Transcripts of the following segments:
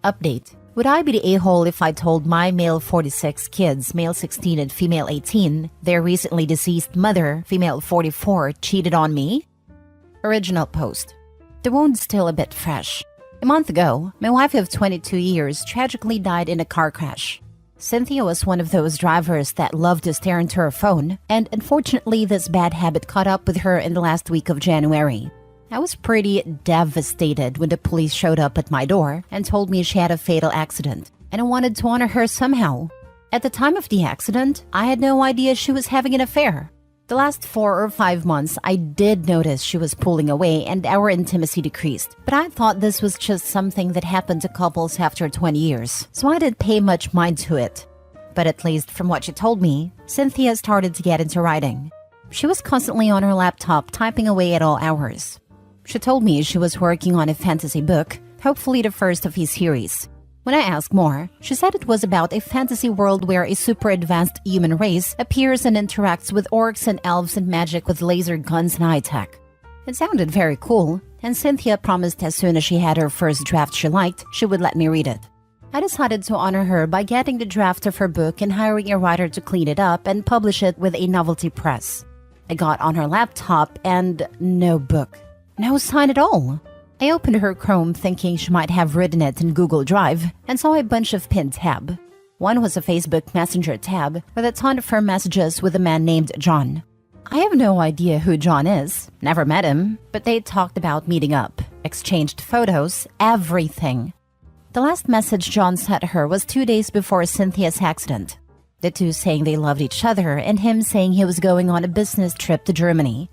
Update. Would I be the a-hole if I told my male 46 kids, male 16 and female 18, their recently deceased mother, female 44, cheated on me? Original post. The wound's still a bit fresh. A month ago, my wife of 22 years tragically died in a car crash. Cynthia was one of those drivers that loved to stare into her phone, and unfortunately this bad habit caught up with her in the last week of January. I was pretty devastated when the police showed up at my door and told me she had a fatal accident, and I wanted to honor her somehow. At the time of the accident, I had no idea she was having an affair. The last 4 or 5 months, I did notice she was pulling away and our intimacy decreased, but I thought this was just something that happened to couples after 20 years, so I didn't pay much mind to it. But at least from what she told me, Cynthia started to get into writing. She was constantly on her laptop typing away at all hours. She told me she was working on a fantasy book, hopefully the first of his series. When I asked more, she said it was about a fantasy world where a super advanced human race appears and interacts with orcs and elves and magic with laser guns and high tech. It sounded very cool, and Cynthia promised as soon as she had her first draft she liked, she would let me read it. I decided to honor her by getting the draft of her book and hiring a writer to clean it up and publish it with a novelty press. I got on her laptop and no book. No sign at all. I opened her Chrome thinking she might have written it in Google Drive and saw a bunch of pinned tabs. One was a Facebook Messenger tab with a ton of her messages with a man named John. I have no idea who John is, never met him, but they talked about meeting up, exchanged photos, everything. The last message John sent her was 2 days before Cynthia's accident. The two saying they loved each other and him saying he was going on a business trip to Germany.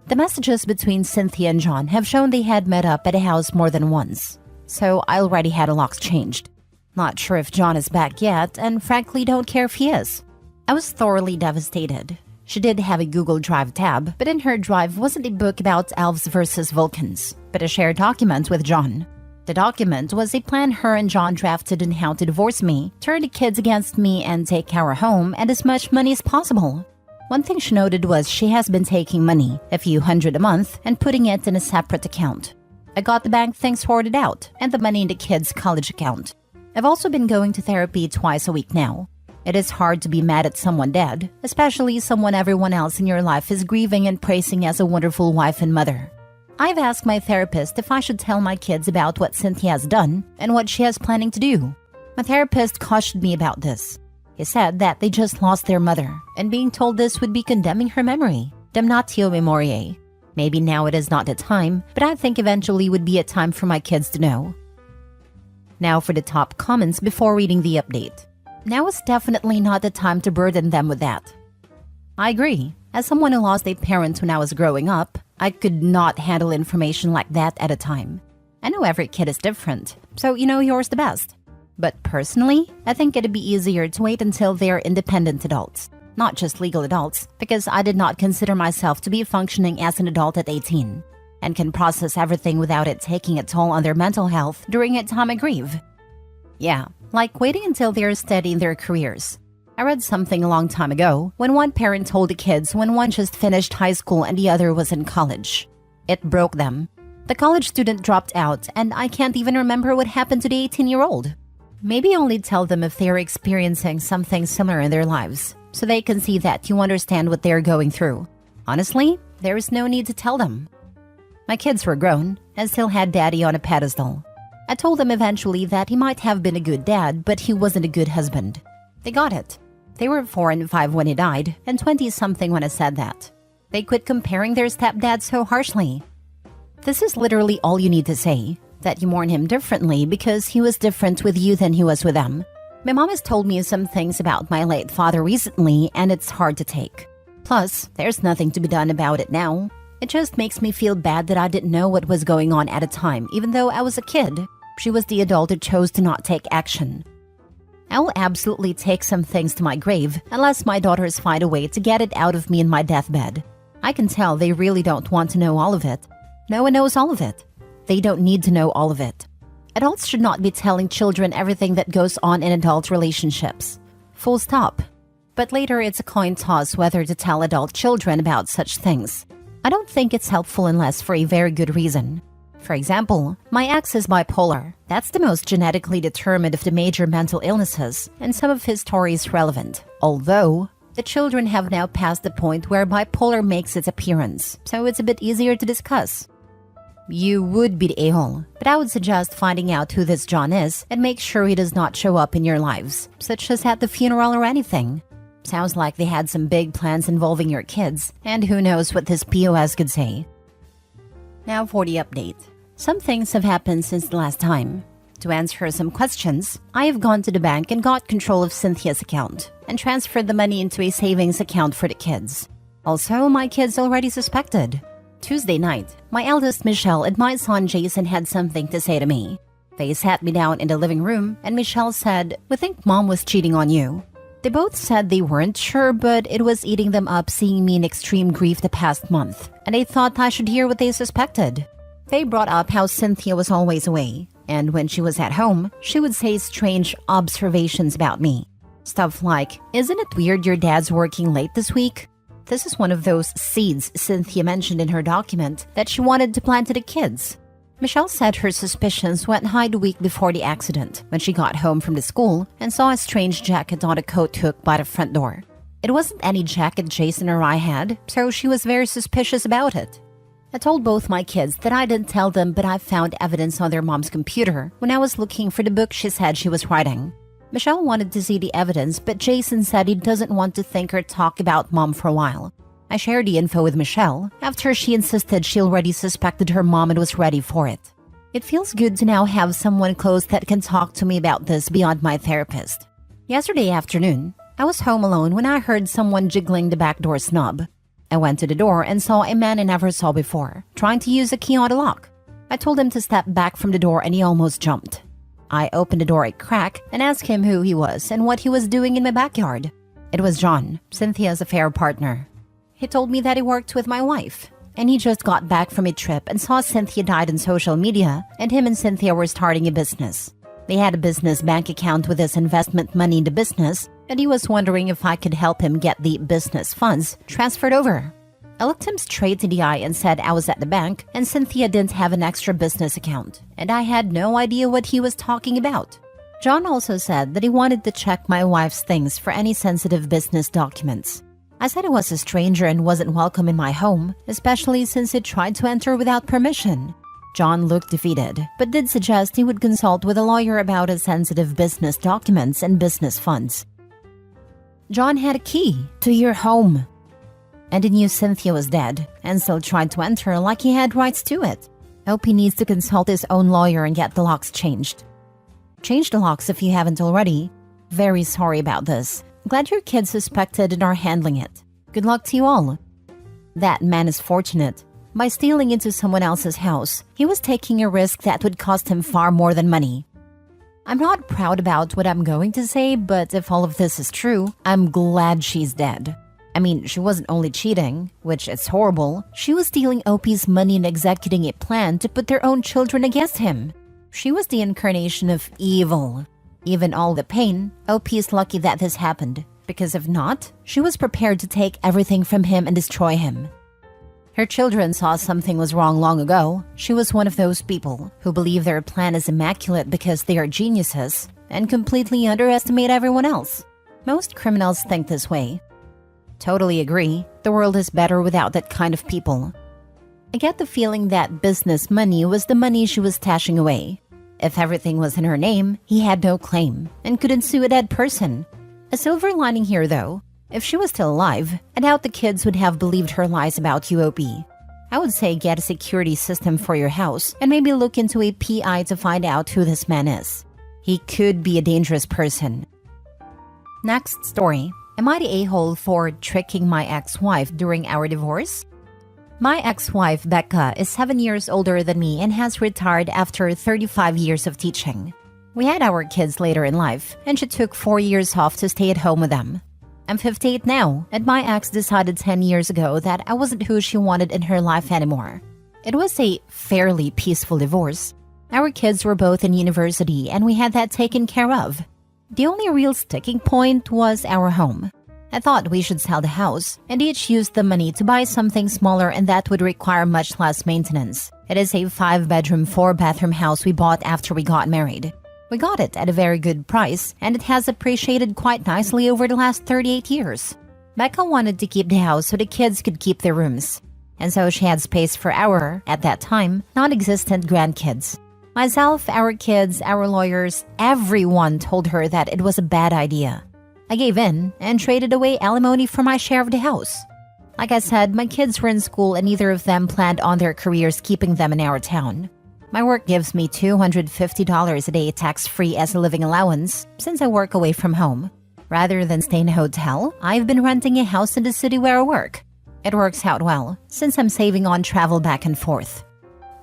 The messages between Cynthia and John have shown they had met up at a house more than once, so I already had a locks changed. Not sure if John is back yet, and frankly don't care if he is. I was thoroughly devastated. She did have a Google Drive tab, but in her drive wasn't a book about elves versus Vulcans, but a shared document with John. The document was a plan her and John drafted on how to divorce me, turn the kids against me, and take our home and as much money as possible. One thing she noted was she has been taking money, a few hundred a month, and putting it in a separate account. I got the bank things sorted out, and the money in the kids' college account. I've also been going to therapy twice a week now. It is hard to be mad at someone dead, especially someone everyone else in your life is grieving and praising as a wonderful wife and mother. I've asked my therapist if I should tell my kids about what Cynthia has done and what she is planning to do. My therapist cautioned me about this. He said that they just lost their mother, and being told this would be condemning her memory. Damnatio memoriae. Maybe now it is not the time, but I think eventually would be a time for my kids to know. Now for the top comments before reading the update. Now is definitely not the time to burden them with that. I agree. As someone who lost a parent when I was growing up, I could not handle information like that at a time. I know every kid is different, so you know yours the best. But personally, I think it'd be easier to wait until they're independent adults, not just legal adults, because I did not consider myself to be functioning as an adult at 18, and can process everything without it taking a toll on their mental health during a time I grieve. Yeah, like waiting until they're steady in their careers. I read something a long time ago when one parent told the kids when one just finished high school and the other was in college. It broke them. The college student dropped out, and I can't even remember what happened to the 18-year-old. Maybe only tell them if they're experiencing something similar in their lives, so they can see that you understand what they're going through. Honestly, there is no need to tell them. My kids were grown and still had daddy on a pedestal. I told them eventually that he might have been a good dad, but he wasn't a good husband. They got it. They were 4 and 5 when he died, and 20-something when I said that. They quit comparing their stepdad so harshly. This is literally all you need to say. That you mourn him differently because he was different with you than he was with them. My mom has told me some things about my late father recently, and it's hard to take. Plus, there's nothing to be done about it now. It just makes me feel bad that I didn't know what was going on at a time, even though I was a kid. She was the adult who chose to not take action. I will absolutely take some things to my grave unless my daughters find a way to get it out of me in my deathbed. I can tell they really don't want to know all of it. No one knows all of it. They don't need to know all of it. Adults should not be telling children everything that goes on in adult relationships. Full stop. But later it's a coin toss whether to tell adult children about such things. I don't think it's helpful unless for a very good reason. For example, my ex is bipolar. That's the most genetically determined of the major mental illnesses, and some of his story is relevant. Although, the children have now passed the point where bipolar makes its appearance, so it's a bit easier to discuss. You would be the a-hole, but I would suggest finding out who this John is and make sure he does not show up in your lives, such as at the funeral or anything. Sounds like they had some big plans involving your kids, and who knows what this POS could say. Now for the update. Some things have happened since the last time. To answer some questions, I have gone to the bank and got control of Cynthia's account and transferred the money into a savings account for the kids. Also, my kids already suspected. Tuesday night, my eldest Michelle and my son Jason had something to say to me. They sat me down in the living room and Michelle said, "We think mom was cheating on you." They both said they weren't sure, but it was eating them up seeing me in extreme grief the past month, and they thought I should hear what they suspected. They brought up how Cynthia was always away, and when she was at home, she would say strange observations about me. Stuff like, "Isn't it weird your dad's working late this week?" This is one of those seeds Cynthia mentioned in her document that she wanted to plant to the kids. Michelle said her suspicions went high the week before the accident, when she got home from the school and saw a strange jacket on a coat hook by the front door. It wasn't any jacket Jason or I had, so she was very suspicious about it. I told both my kids that I didn't tell them, but I found evidence on their mom's computer when I was looking for the book she said she was writing. Michelle wanted to see the evidence, but Jason said he doesn't want to think or talk about mom for a while. I shared the info with Michelle after she insisted she already suspected her mom and was ready for it. It feels good to now have someone close that can talk to me about this beyond my therapist. Yesterday afternoon, I was home alone when I heard someone jiggling the back door knob. I went to the door and saw a man I never saw before, trying to use a key on the lock. I told him to step back from the door and he almost jumped. I opened the door a crack and asked him who he was and what he was doing in my backyard. It was John, Cynthia's affair partner. He told me that he worked with my wife, and he just got back from a trip and saw Cynthia died on social media, and him and Cynthia were starting a business. They had a business bank account with his investment money in the business, and he was wondering if I could help him get the business funds transferred over. I looked him straight in the eye and said I was at the bank and Cynthia didn't have an extra business account, and I had no idea what he was talking about. John also said that he wanted to check my wife's things for any sensitive business documents. I said I was a stranger and wasn't welcome in my home, especially since he tried to enter without permission. John looked defeated, but did suggest he would consult with a lawyer about his sensitive business documents and business funds. John had a key to your home, and he knew Cynthia was dead and still tried to enter like he had rights to it. Hope he needs to consult his own lawyer and get the locks changed. Change the locks if you haven't already. Very sorry about this. Glad your kids suspected and are handling it. Good luck to you all. That man is fortunate. By stealing into someone else's house, he was taking a risk that would cost him far more than money. I'm not proud about what I'm going to say, but if all of this is true, I'm glad she's dead. I mean, she wasn't only cheating, which is horrible, she was stealing OP's money and executing a plan to put their own children against him. She was the incarnation of evil. Even all the pain, OP is lucky that this happened, because if not, she was prepared to take everything from him and destroy him. Her children saw something was wrong long ago. She was one of those people who believe their plan is immaculate because they are geniuses and completely underestimate everyone else. Most criminals think this way. Totally agree. The world is better without that kind of people. I get the feeling that business money was the money she was stashing away. If everything was in her name, he had no claim and couldn't sue a dead person. A silver lining here, though. If she was still alive, I doubt the kids would have believed her lies about UOP. I would say get a security system for your house and maybe look into a PI to find out who this man is. He could be a dangerous person. Next story. Am I the a-hole for tricking my ex-wife during our divorce? My ex-wife, Becca, is 7 years older than me and has retired after 35 years of teaching. We had our kids later in life, and she took 4 years off to stay at home with them. I'm 58 now, and my ex decided 10 years ago that I wasn't who she wanted in her life anymore. It was a fairly peaceful divorce. Our kids were both in university, and we had that taken care of. The only real sticking point was our home. I thought we should sell the house and each use the money to buy something smaller, and that would require much less maintenance. It is a 5-bedroom, 4-bathroom house we bought after we got married. We got it at a very good price, and it has appreciated quite nicely over the last 38 years. Becca wanted to keep the house so the kids could keep their rooms, and so she had space for our, at that time, non-existent grandkids. Myself, our kids, our lawyers, everyone told her that it was a bad idea. I gave in and traded away alimony for my share of the house. Like I said, my kids were in school and neither of them planned on their careers keeping them in our town. My work gives me $250 a day tax-free as a living allowance since I work away from home. Rather than stay in a hotel, I've been renting a house in the city where I work. It works out well since I'm saving on travel back and forth.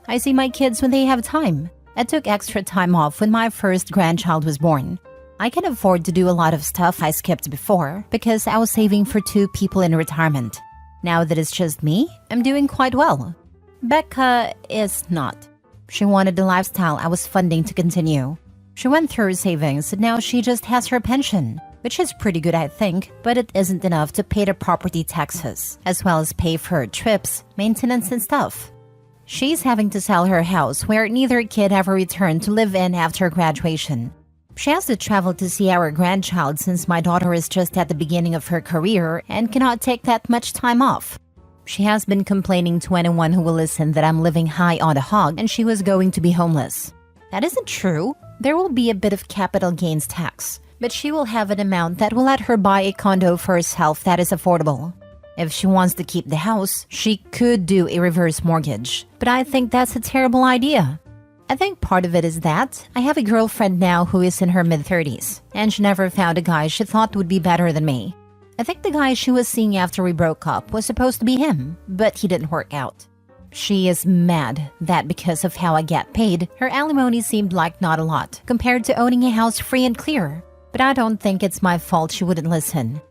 I see my kids when they have time. I took extra time off when my first grandchild was born. I can afford to do a lot of stuff I skipped before because I was saving for 2 people in retirement. Now that it's just me, I'm doing quite well. Becca is not. She wanted the lifestyle I was funding to continue. She went through her savings and now she just has her pension, which is pretty good I think, but it isn't enough to pay the property taxes, as well as pay for her trips, maintenance and stuff. She's having to sell her house where neither kid ever returned to live in after graduation. She has to travel to see our grandchild since my daughter is just at the beginning of her career and cannot take that much time off. She has been complaining to anyone who will listen that I'm living high on the hog and she was going to be homeless. That isn't true. There will be a bit of capital gains tax, but she will have an amount that will let her buy a condo for herself that is affordable. If she wants to keep the house, she could do a reverse mortgage, but I think that's a terrible idea. I think part of it is that I have a girlfriend now who is in her mid-30s, and she never found a guy she thought would be better than me. I think the guy she was seeing after we broke up was supposed to be him, but he didn't work out. She is mad that because of how I get paid, her alimony seemed like not a lot compared to owning a house free and clear, but I don't think it's my fault she wouldn't listen.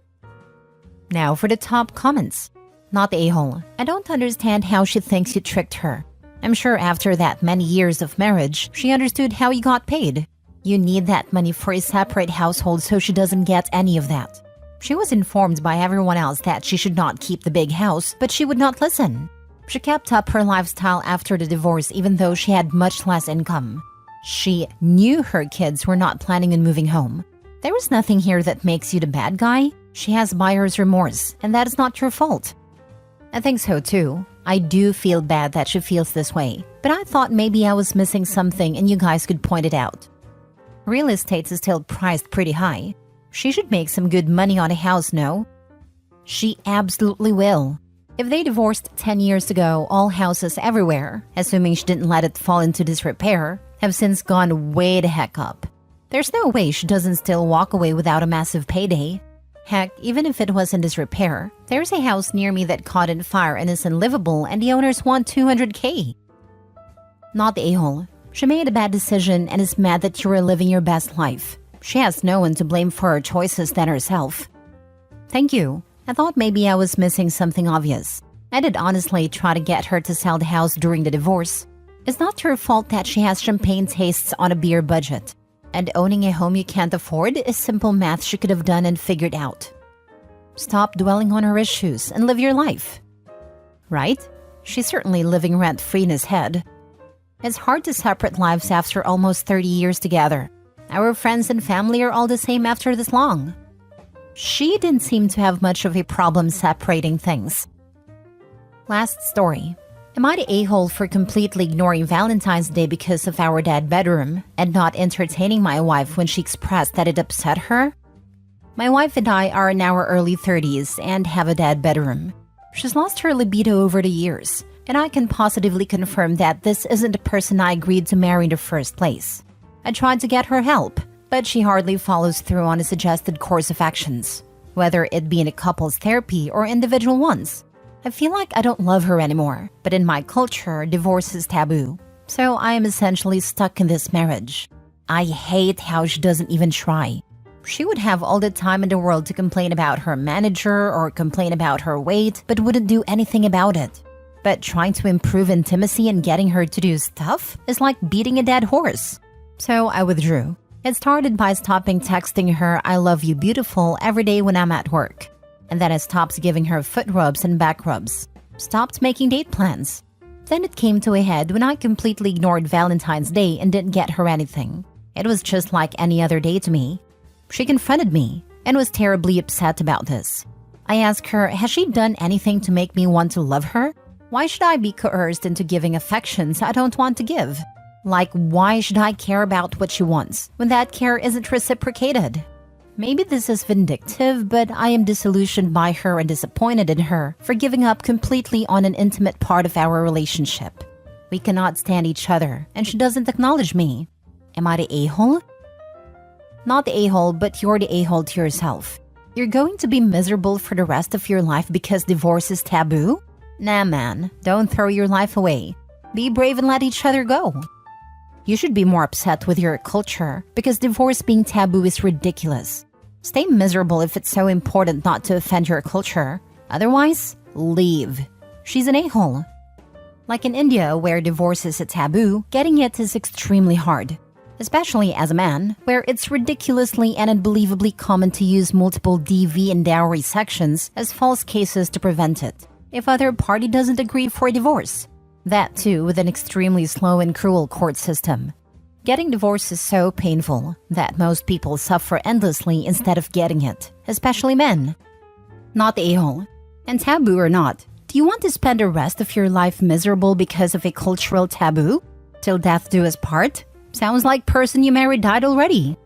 Now for the top comments. Not the a-hole. I don't understand how she thinks you tricked her. I'm sure after that many years of marriage, she understood how you got paid. You need that money for a separate household so she doesn't get any of that. She was informed by everyone else that she should not keep the big house, but she would not listen. She kept up her lifestyle after the divorce even though she had much less income. She knew her kids were not planning on moving home. There is nothing here that makes you the bad guy. She has buyer's remorse, and that is not your fault. I think so too. I do feel bad that she feels this way, but I thought maybe I was missing something and you guys could point it out. Real estate is still priced pretty high. She should make some good money on a house, no? She absolutely will. If they divorced 10 years ago, all houses everywhere, assuming she didn't let it fall into disrepair, have since gone way the heck up. There's no way she doesn't still walk away without a massive payday. Heck, even if it was in disrepair, there's a house near me that caught in fire and is unlivable and the owners want $200K. Not the a-hole. She made a bad decision and is mad that you were living your best life. She has no one to blame for her choices than herself. Thank you. I thought maybe I was missing something obvious. I did honestly try to get her to sell the house during the divorce. It's not her fault that she has champagne tastes on a beer budget. And owning a home you can't afford is simple math she could have done and figured out. Stop dwelling on her issues and live your life. Right? She's certainly living rent-free in his head. It's hard to separate lives after almost 30 years together. Our friends and family are all the same after this long. She didn't seem to have much of a problem separating things. Last story. Am I the a-hole for completely ignoring Valentine's Day because of our dead bedroom and not entertaining my wife when she expressed that it upset her? My wife and I are in our early 30s and have a dead bedroom. She's lost her libido over the years, and I can positively confirm that this isn't the person I agreed to marry in the first place. I tried to get her help, but she hardly follows through on a suggested course of actions, whether it be in a couple's therapy or individual ones. I feel like I don't love her anymore, but in my culture, divorce is taboo. So I am essentially stuck in this marriage. I hate how she doesn't even try. She would have all the time in the world to complain about her manager or complain about her weight, but wouldn't do anything about it. But trying to improve intimacy and getting her to do stuff is like beating a dead horse. So I withdrew. It started by stopping texting her "I love you beautiful" every day when I'm at work. And then I stopped giving her foot rubs and back rubs. Stopped making date plans. Then it came to a head when I completely ignored Valentine's Day and didn't get her anything. It was just like any other day to me. She confronted me and was terribly upset about this. I asked her, has she done anything to make me want to love her? Why should I be coerced into giving affections I don't want to give? Like, why should I care about what she wants when that care isn't reciprocated? Maybe this is vindictive, but I am disillusioned by her and disappointed in her for giving up completely on an intimate part of our relationship. We cannot stand each other, and she doesn't acknowledge me. Am I the a-hole? Not the a-hole, but you're the a-hole to yourself. You're going to be miserable for the rest of your life because divorce is taboo? Nah, man, don't throw your life away. Be brave and let each other go. You should be more upset with your culture because divorce being taboo is ridiculous. Stay miserable if it's so important not to offend your culture. Otherwise, leave. She's an a-hole. Like in India, where divorce is a taboo, getting it is extremely hard. Especially as a man, where it's ridiculously and unbelievably common to use multiple DV and dowry sections as false cases to prevent it, if other party doesn't agree for a divorce. That too with an extremely slow and cruel court system. Getting divorced is so painful that most people suffer endlessly instead of getting it, especially men. Not the a-hole. And taboo or not, do you want to spend the rest of your life miserable because of a cultural taboo? Till death do us part? Sounds like person you married died already.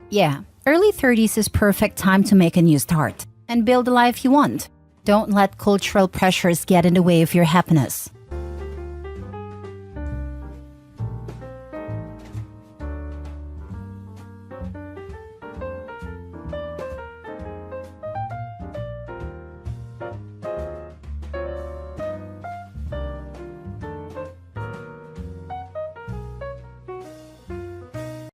Yeah, early 30s is perfect time to make a new start and build the life you want. Don't let cultural pressures get in the way of your happiness.